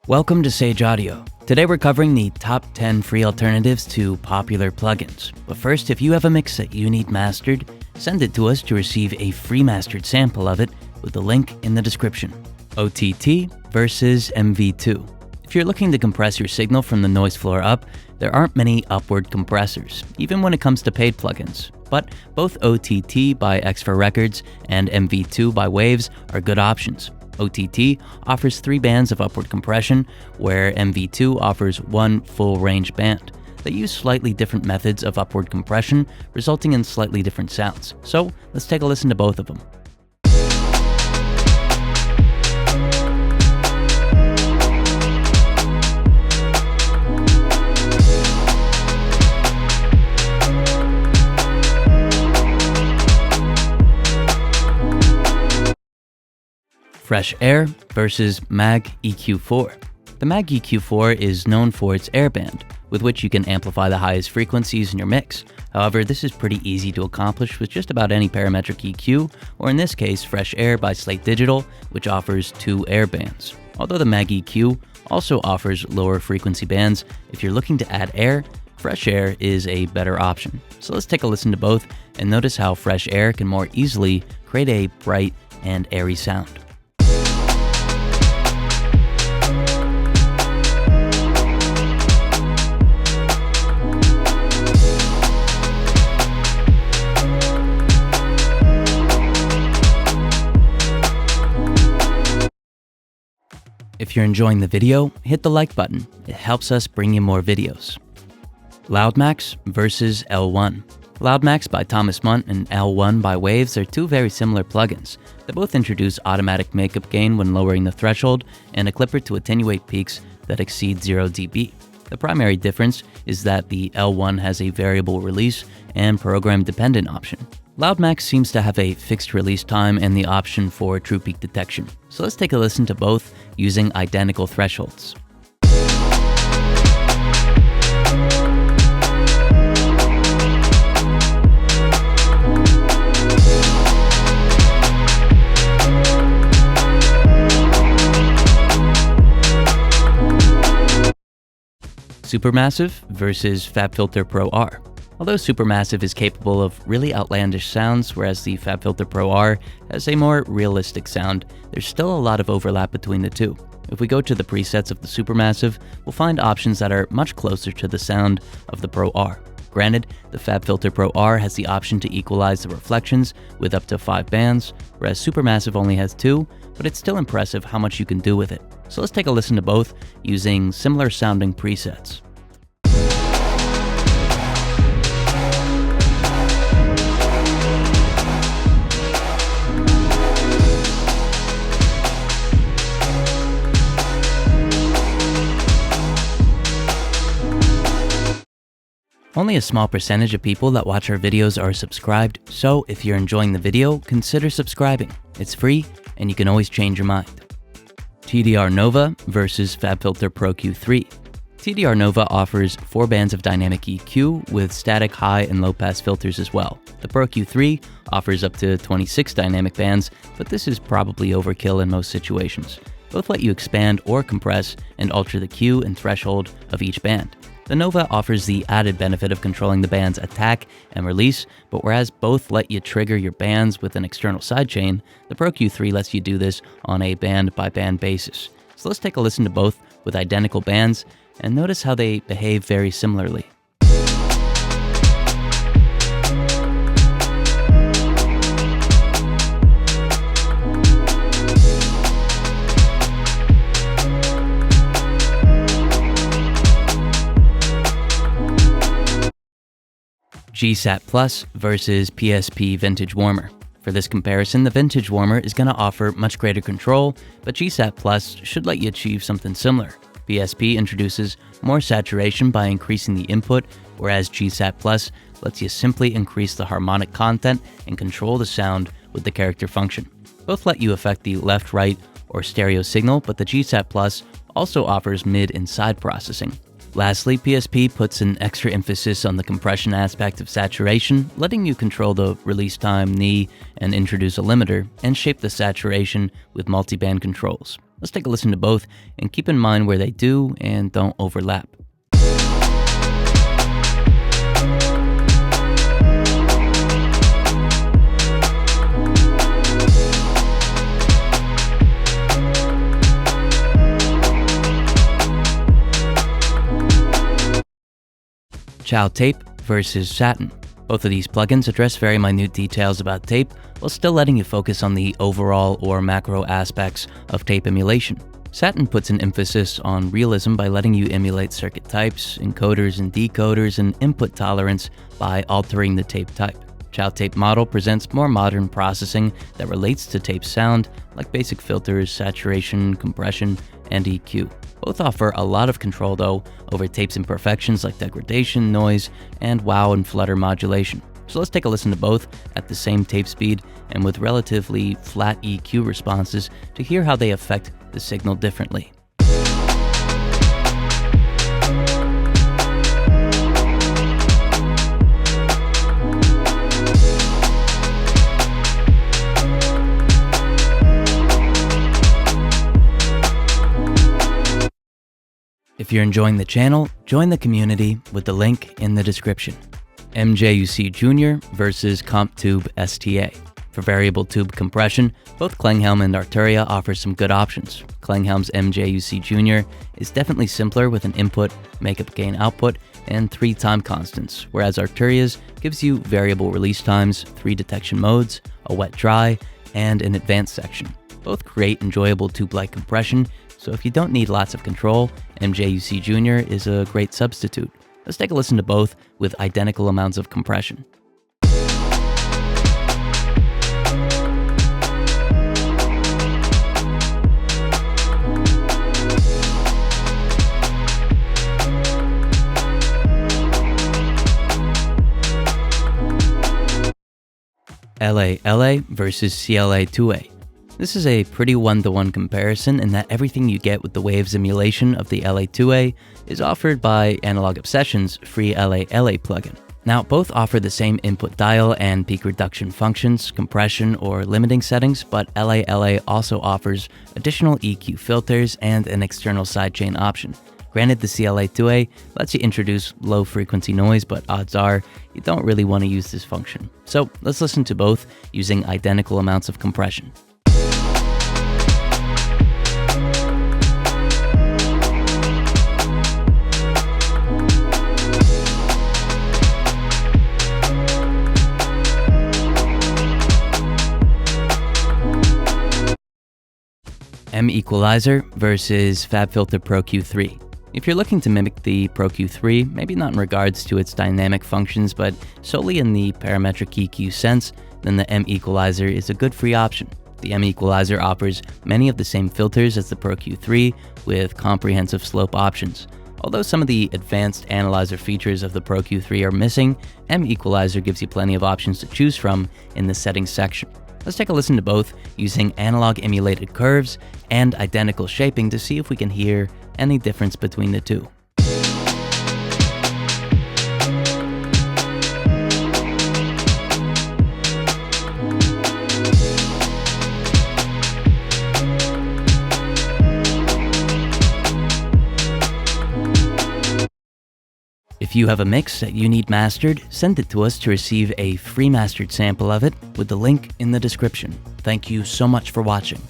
Welcome to Sage Audio. Today we're covering the top 10 free alternatives to popular plugins. But first, if you have a mix that you need mastered, send it to us to receive a free mastered sample of it with the link in the description. OTT versus MV2. If you're looking to compress your signal from the noise floor up, there aren't many upward compressors, even when it comes to paid plugins. But both OTT by X4 Records and MV2 by Waves are good options. OTT offers 3 bands of upward compression, where MV2 offers 1 full range band. They use slightly different methods of upward compression, resulting in slightly different sounds. So let's take a listen to both of them. Fresh Air versus Mag EQ4. The Mag EQ4 is known for its airband, with which you can amplify the highest frequencies in your mix. However, this is pretty easy to accomplish with just about any parametric EQ, or in this case, Fresh Air by Slate Digital, which offers 2 airbands. Although the Mag EQ also offers lower frequency bands, if you're looking to add air, Fresh Air is a better option. So let's take a listen to both and notice how Fresh Air can more easily create a bright and airy sound. If you're enjoying the video, hit the like button. It helps us bring you more videos. Loudmax versus L1. Loudmax by Thomas Munt and L1 by Waves are 2 very similar plugins. They both introduce automatic makeup gain when lowering the threshold and a clipper to attenuate peaks that exceed 0 dB. The primary difference is that the L1 has a variable release and program-dependent option. Loudmax seems to have a fixed release time and the option for true peak detection. So let's take a listen to both using identical thresholds. Supermassive versus FabFilter Pro R. Although Supermassive is capable of really outlandish sounds, whereas the FabFilter Pro R has a more realistic sound, there's still a lot of overlap between the two. If we go to the presets of the Supermassive, we'll find options that are much closer to the sound of the Pro R. Granted, the FabFilter Pro R has the option to equalize the reflections with up to 5 bands, whereas Supermassive only has 2, but it's still impressive how much you can do with it. So let's take a listen to both using similar sounding presets. Only a small percentage of people that watch our videos are subscribed, so if you're enjoying the video, consider subscribing. It's free, and you can always change your mind. TDR Nova versus FabFilter Pro Q3. TDR Nova offers 4 bands of dynamic EQ with static high and low pass filters as well. The Pro Q3 offers up to 26 dynamic bands, but this is probably overkill in most situations. Both let you expand or compress and alter the Q and threshold of each band. The Nova offers the added benefit of controlling the band's attack and release, but whereas both let you trigger your bands with an external sidechain, the Pro Q3 lets you do this on a band-by-band basis. So let's take a listen to both with identical bands and notice how they behave very similarly. GSAT Plus versus PSP Vintage Warmer. For this comparison, the Vintage Warmer is going to offer much greater control, but GSAT Plus should let you achieve something similar. PSP introduces more saturation by increasing the input, whereas GSAT Plus lets you simply increase the harmonic content and control the sound with the character function. Both let you affect the left, right, or stereo signal, but the GSAT Plus also offers mid and side processing. Lastly, PSP puts an extra emphasis on the compression aspect of saturation, letting you control the release time, knee, and introduce a limiter, and shape the saturation with multi-band controls. Let's take a listen to both and keep in mind where they do and don't overlap. Chow Tape versus Satin. Both of these plugins address very minute details about tape while still letting you focus on the overall or macro aspects of tape emulation. Satin puts an emphasis on realism by letting you emulate circuit types, encoders and decoders, and input tolerance by altering the tape type. Chow Tape model presents more modern processing that relates to tape sound, like basic filters, saturation, compression, and EQ. Both offer a lot of control, though, over tape's imperfections like degradation, noise, and wow and flutter modulation. So let's take a listen to both at the same tape speed and with relatively flat EQ responses to hear how they affect the signal differently. If you're enjoying the channel, join the community with the link in the description. MJUC Junior versus CompTube STA. For variable tube compression, both Klanghelm and Arturia offer some good options. Klanghelm's MJUC Junior is definitely simpler with an input, makeup gain output, and 3 time constants, whereas Arturia's gives you variable release times, 3 detection modes, a wet-dry, and an advanced section. Both create enjoyable tube-like compression, so if you don't need lots of control, MJUC Junior is a great substitute. Let's take a listen to both with identical amounts of compression. LA versus CLA2A. This is a pretty one-to-one comparison in that everything you get with the Waves emulation of the LA2A is offered by Analog Obsession's free LA plugin. Now, both offer the same input dial and peak reduction functions, compression, or limiting settings, but LA also offers additional EQ filters and an external sidechain option. Granted, the CLA2A lets you introduce low-frequency noise, but odds are you don't really want to use this function. So let's listen to both using identical amounts of compression. M Equalizer versus FabFilter Pro Q3. If you're looking to mimic the Pro Q3, maybe not in regards to its dynamic functions, but solely in the parametric EQ sense, then the M Equalizer is a good free option. The M Equalizer offers many of the same filters as the Pro Q3 with comprehensive slope options. Although some of the advanced analyzer features of the Pro Q3 are missing, M Equalizer gives you plenty of options to choose from in the settings section. Let's take a listen to both using analog emulated curves and identical shaping to see if we can hear any difference between the two. If you have a mix that you need mastered, send it to us to receive a free mastered sample of it with the link in the description. Thank you so much for watching.